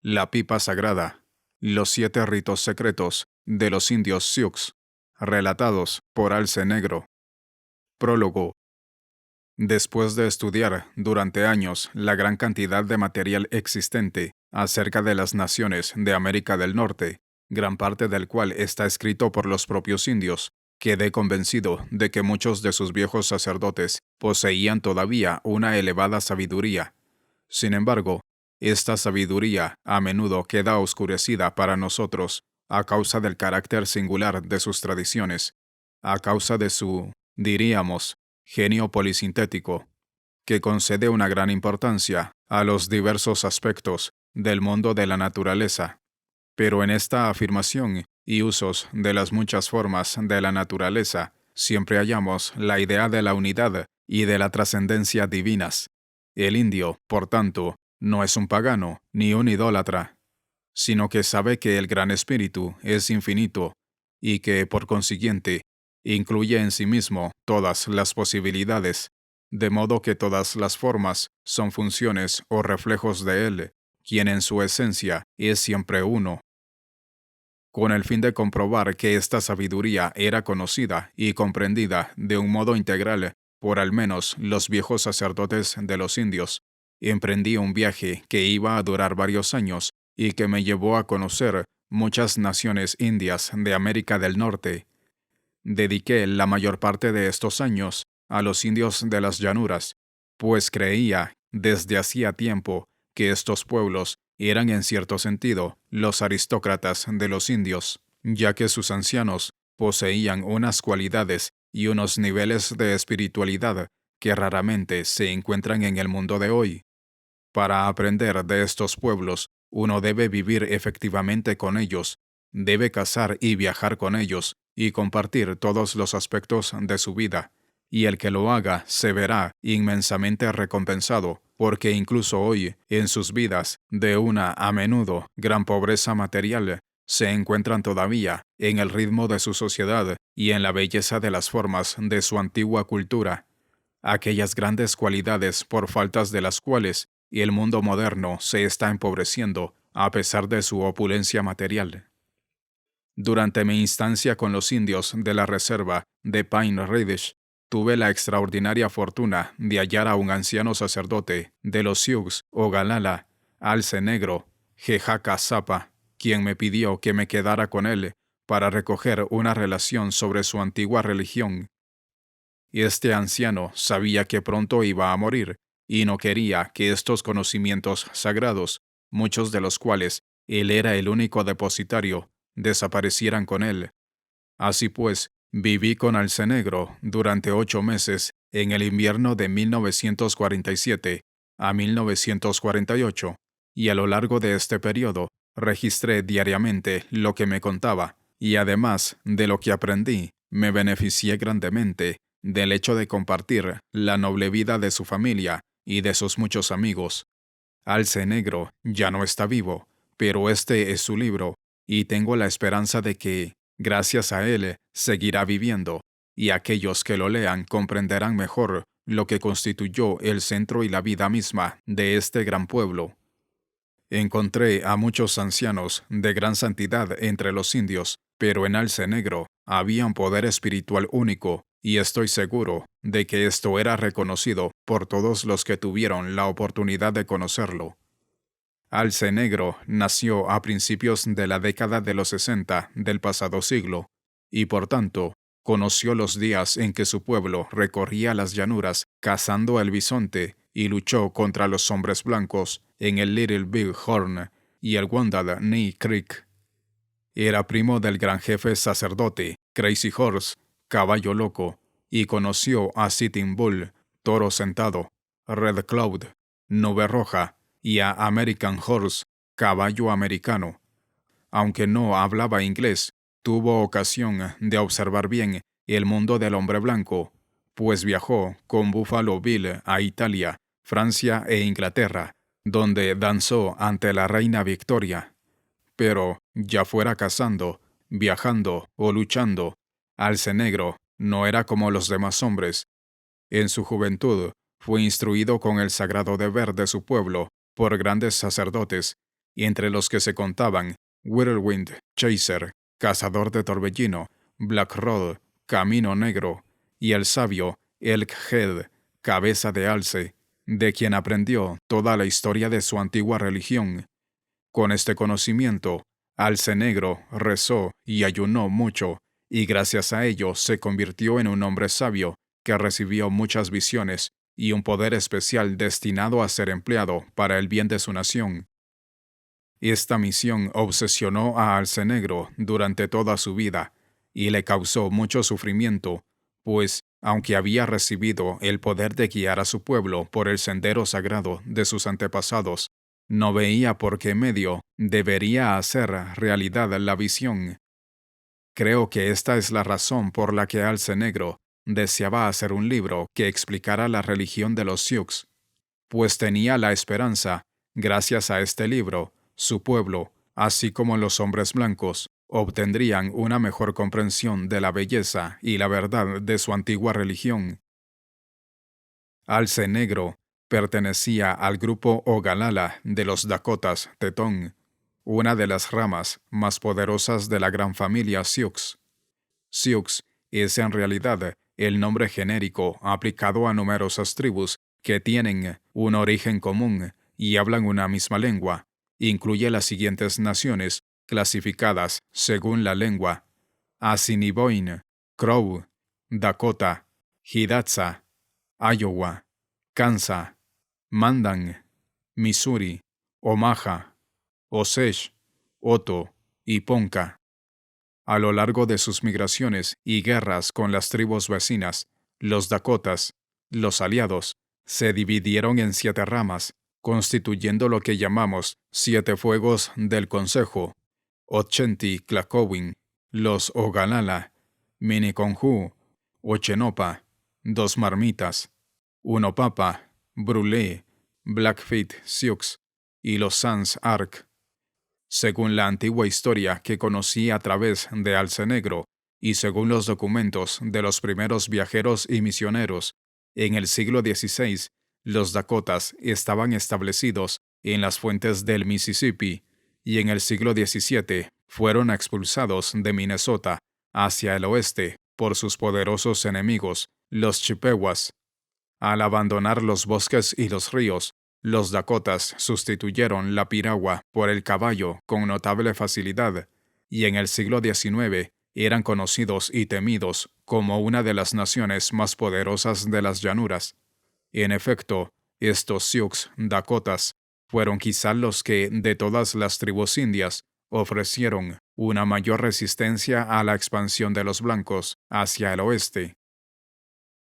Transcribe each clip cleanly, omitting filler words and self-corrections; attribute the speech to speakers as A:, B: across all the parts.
A: La pipa sagrada. Los 7 ritos secretos de los indios Sioux, relatados por Alce Negro. Prólogo. Después de estudiar durante años la gran cantidad de material existente acerca de las naciones de América del Norte, gran parte del cual está escrito por los propios indios, quedé convencido de que muchos de sus viejos sacerdotes poseían todavía una elevada sabiduría. Sin embargo, esta sabiduría a menudo queda oscurecida para nosotros a causa del carácter singular de sus tradiciones, a causa de su, diríamos, genio polisintético, que concede una gran importancia a los diversos aspectos del mundo de la naturaleza. Pero en esta afirmación y usos de las muchas formas de la naturaleza, siempre hallamos la idea de la unidad y de la trascendencia divinas. El indio, por tanto, no es un pagano ni un idólatra, sino que sabe que el Gran Espíritu es infinito y que, por consiguiente, incluye en sí mismo todas las posibilidades, de modo que todas las formas son funciones o reflejos de Él, quien en su esencia es siempre uno. Con el fin de comprobar que esta sabiduría era conocida y comprendida de un modo integral por al menos los viejos sacerdotes de los indios, emprendí un viaje que iba a durar varios años y que me llevó a conocer muchas naciones indias de América del Norte. Dediqué la mayor parte de estos años a los indios de las llanuras, pues creía, desde hacía tiempo, que estos pueblos eran en cierto sentido los aristócratas de los indios, ya que sus ancianos poseían unas cualidades y unos niveles de espiritualidad que raramente se encuentran en el mundo de hoy. Para aprender de estos pueblos, uno debe vivir efectivamente con ellos, debe cazar y viajar con ellos y compartir todos los aspectos de su vida, y el que lo haga se verá inmensamente recompensado, porque incluso hoy, en sus vidas, de una a menudo gran pobreza material, se encuentran todavía en el ritmo de su sociedad y en la belleza de las formas de su antigua cultura, aquellas grandes cualidades por faltas de las cuales el mundo moderno se está empobreciendo a pesar de su opulencia material. Durante mi instancia con los indios de la reserva de Pine Ridge, tuve la extraordinaria fortuna de hallar a un anciano sacerdote de los Sioux o Galala, Alce Negro, Jejaca Zapa, quien me pidió que me quedara con él para recoger una relación sobre su antigua religión. Este anciano sabía que pronto iba a morir, y no quería que estos conocimientos sagrados, muchos de los cuales él era el único depositario, desaparecieran con él. Así pues, viví con Alce Negro durante 8 meses en el invierno de 1947 a 1948, y a lo largo de este periodo registré diariamente lo que me contaba, y además de lo que aprendí, me beneficié grandemente del hecho de compartir la noble vida de su familia y de sus muchos amigos. Alce Negro ya no está vivo, pero este es su libro, y tengo la esperanza de que, gracias a él, seguirá viviendo, y aquellos que lo lean comprenderán mejor lo que constituyó el centro y la vida misma de este gran pueblo. Encontré a muchos ancianos de gran santidad entre los indios, pero en Alce Negro había un poder espiritual único, y estoy seguro de que esto era reconocido por todos los que tuvieron la oportunidad de conocerlo. Alce Negro nació a principios de la década de los 60 del pasado siglo, y por tanto, conoció los días en que su pueblo recorría las llanuras cazando el bisonte y luchó contra los hombres blancos en el Little Big Horn y el Wounded Knee Creek. Era primo del gran jefe sacerdote, Crazy Horse, caballo loco, y conoció a Sitting Bull, toro sentado, Red Cloud, nube roja, y a American Horse, caballo americano. Aunque no hablaba inglés, tuvo ocasión de observar bien el mundo del hombre blanco, pues viajó con Buffalo Bill a Italia, Francia e Inglaterra, donde danzó ante la reina Victoria. Pero, ya fuera cazando, viajando o luchando, Alce Negro no era como los demás hombres. En su juventud, fue instruido con el sagrado deber de su pueblo por grandes sacerdotes, entre los que se contaban Whirlwind Chaser, Cazador de Torbellino, Black Rod, Camino Negro, y el sabio Elk-Head, Cabeza de Alce, de quien aprendió toda la historia de su antigua religión. Con este conocimiento, Alce Negro rezó y ayunó mucho, y gracias a ello se convirtió en un hombre sabio que recibió muchas visiones y un poder especial destinado a ser empleado para el bien de su nación. Esta misión obsesionó a Alce Negro durante toda su vida y le causó mucho sufrimiento, pues, aunque había recibido el poder de guiar a su pueblo por el sendero sagrado de sus antepasados, no veía por qué medio debería hacer realidad la visión. Creo que esta es la razón por la que Alce Negro deseaba hacer un libro que explicara la religión de los Sioux, pues tenía la esperanza, gracias a este libro, su pueblo, así como los hombres blancos, obtendrían una mejor comprensión de la belleza y la verdad de su antigua religión. Alce Negro pertenecía al grupo Ogalalla de los Dakotas Tetón, una de las ramas más poderosas de la gran familia Sioux. Sioux es en realidad el nombre genérico aplicado a numerosas tribus que tienen un origen común y hablan una misma lengua. Incluye las siguientes naciones clasificadas según la lengua: Assiniboine, Crow, Dakota, Hidatsa, Iowa, Kansas, Mandan, Missouri, Omaha, Osage, Otto y Ponca. A lo largo de sus migraciones y guerras con las tribus vecinas, los Dakotas, los aliados, se dividieron en 7 ramas, constituyendo lo que llamamos 7 fuegos del Consejo: Ochenty Clacowin, los Ogalalla, Miniconjou, Ochenopa, 2 Marmitas, Unopapa, Brulé, Blackfeet Sioux y los Sans Arc. Según la antigua historia que conocí a través de Alce Negro y según los documentos de los primeros viajeros y misioneros, en el siglo XVI, los Dakotas estaban establecidos en las fuentes del Mississippi y en el siglo XVII fueron expulsados de Minnesota hacia el oeste por sus poderosos enemigos, los Chippewas. Al abandonar los bosques y los ríos, los Dakotas sustituyeron la piragua por el caballo con notable facilidad, y en el siglo XIX eran conocidos y temidos como una de las naciones más poderosas de las llanuras. En efecto, estos Sioux Dakotas fueron quizá los que, de todas las tribus indias, ofrecieron una mayor resistencia a la expansión de los blancos hacia el oeste.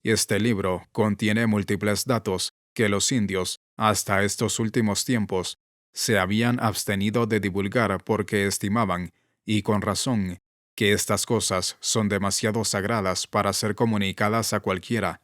A: Este libro contiene múltiples datos que los indios, hasta estos últimos tiempos, se habían abstenido de divulgar porque estimaban, y con razón, que estas cosas son demasiado sagradas para ser comunicadas a cualquiera.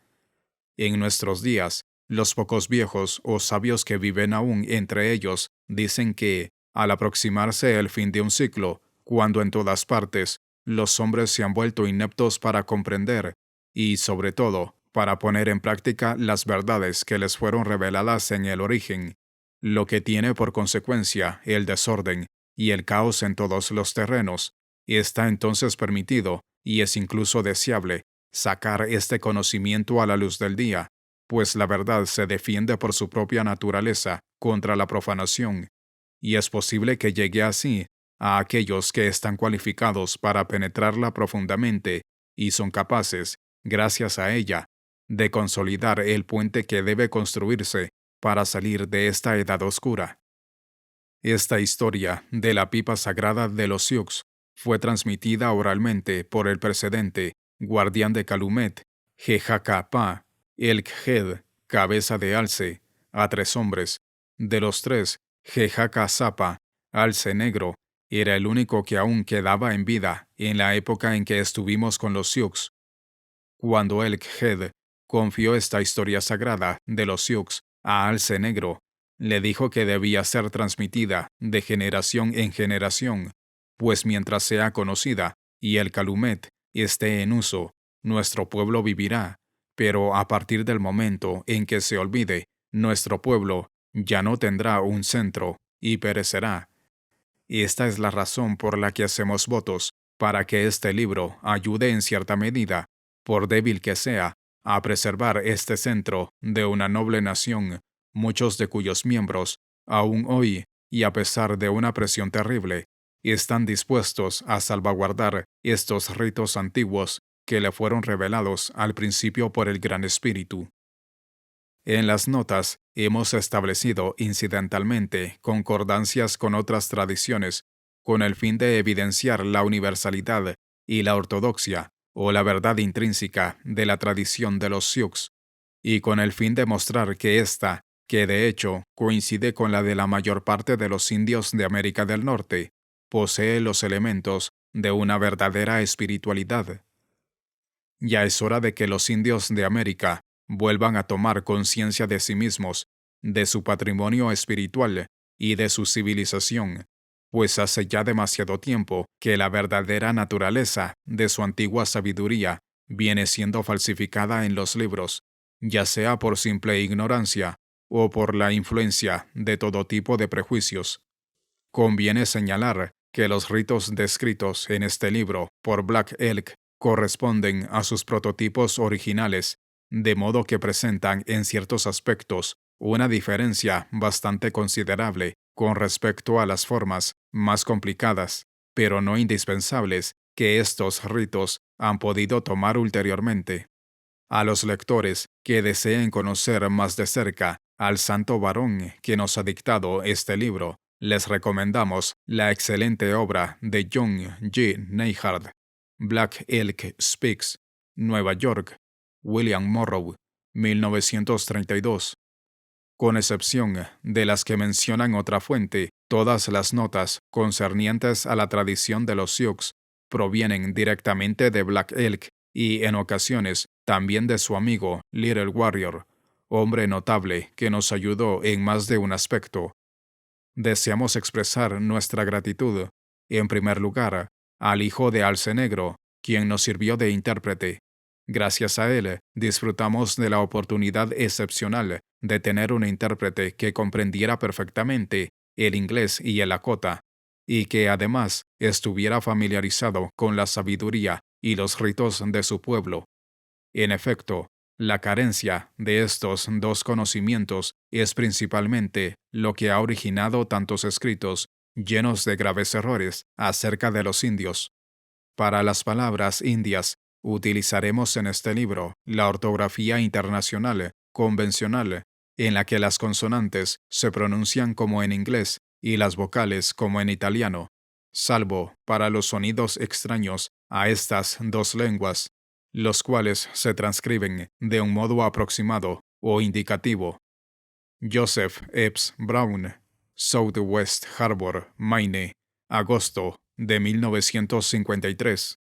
A: En nuestros días, los pocos viejos o sabios que viven aún entre ellos dicen que, al aproximarse el fin de un ciclo, cuando en todas partes los hombres se han vuelto ineptos para comprender y, sobre todo, para poner en práctica las verdades que les fueron reveladas en el origen, lo que tiene por consecuencia el desorden y el caos en todos los terrenos, está entonces permitido, y es incluso deseable, sacar este conocimiento a la luz del día, pues la verdad se defiende por su propia naturaleza contra la profanación, y es posible que llegue así a aquellos que están cualificados para penetrarla profundamente y son capaces, gracias a ella, de consolidar el puente que debe construirse para salir de esta edad oscura. Esta historia de la pipa sagrada de los Sioux fue transmitida oralmente por el precedente guardián de Calumet, Jejacapá, Elk-Head, Cabeza de Alce, a 3 hombres. De los 3, Jejacazapa, Alce Negro, era el único que aún quedaba en vida en la época en que estuvimos con los Sioux. Cuando Elk-Head confió esta historia sagrada de los Sioux a Alce Negro, le dijo que debía ser transmitida de generación en generación, pues mientras sea conocida y el Calumet esté en uso, nuestro pueblo vivirá, pero a partir del momento en que se olvide, nuestro pueblo ya no tendrá un centro y perecerá, y esta es la razón por la que hacemos votos, para que este libro ayude en cierta medida, por débil que sea, a preservar este centro de una noble nación, muchos de cuyos miembros, aún hoy, y a pesar de una presión terrible, están dispuestos a salvaguardar estos ritos antiguos que le fueron revelados al principio por el Gran Espíritu. En las notas hemos establecido incidentalmente concordancias con otras tradiciones, con el fin de evidenciar la universalidad y la ortodoxia, o la verdad intrínseca de la tradición de los Sioux, y con el fin de mostrar que ésta, que de hecho coincide con la de la mayor parte de los indios de América del Norte, posee los elementos de una verdadera espiritualidad. Ya es hora de que los indios de América vuelvan a tomar conciencia de sí mismos, de su patrimonio espiritual y de su civilización, pues hace ya demasiado tiempo que la verdadera naturaleza de su antigua sabiduría viene siendo falsificada en los libros, ya sea por simple ignorancia o por la influencia de todo tipo de prejuicios. Conviene señalar que los ritos descritos en este libro por Black Elk corresponden a sus prototipos originales, de modo que presentan en ciertos aspectos una diferencia bastante considerable con respecto a las formas más complicadas, pero no indispensables, que estos ritos han podido tomar ulteriormente. A los lectores que deseen conocer más de cerca al santo varón que nos ha dictado este libro, les recomendamos la excelente obra de John G. Neihardt, Black Elk Speaks, Nueva York, William Morrow, 1932. Con excepción de las que mencionan otra fuente, todas las notas concernientes a la tradición de los Sioux provienen directamente de Black Elk y, en ocasiones, también de su amigo Little Warrior, hombre notable que nos ayudó en más de un aspecto. Deseamos expresar nuestra gratitud, en primer lugar, al hijo de Alce Negro, quien nos sirvió de intérprete. Gracias a él, disfrutamos de la oportunidad excepcional de tener un intérprete que comprendiera perfectamente el inglés y el lakota, y que además estuviera familiarizado con la sabiduría y los ritos de su pueblo. En efecto, la carencia de estos dos conocimientos es principalmente lo que ha originado tantos escritos llenos de graves errores acerca de los indios. Para las palabras indias, utilizaremos en este libro la ortografía internacional convencional, en la que las consonantes se pronuncian como en inglés y las vocales como en italiano, salvo para los sonidos extraños a estas dos lenguas, los cuales se transcriben de un modo aproximado o indicativo. Joseph Epps Brown, Southwest Harbor, Maine, agosto de 1953.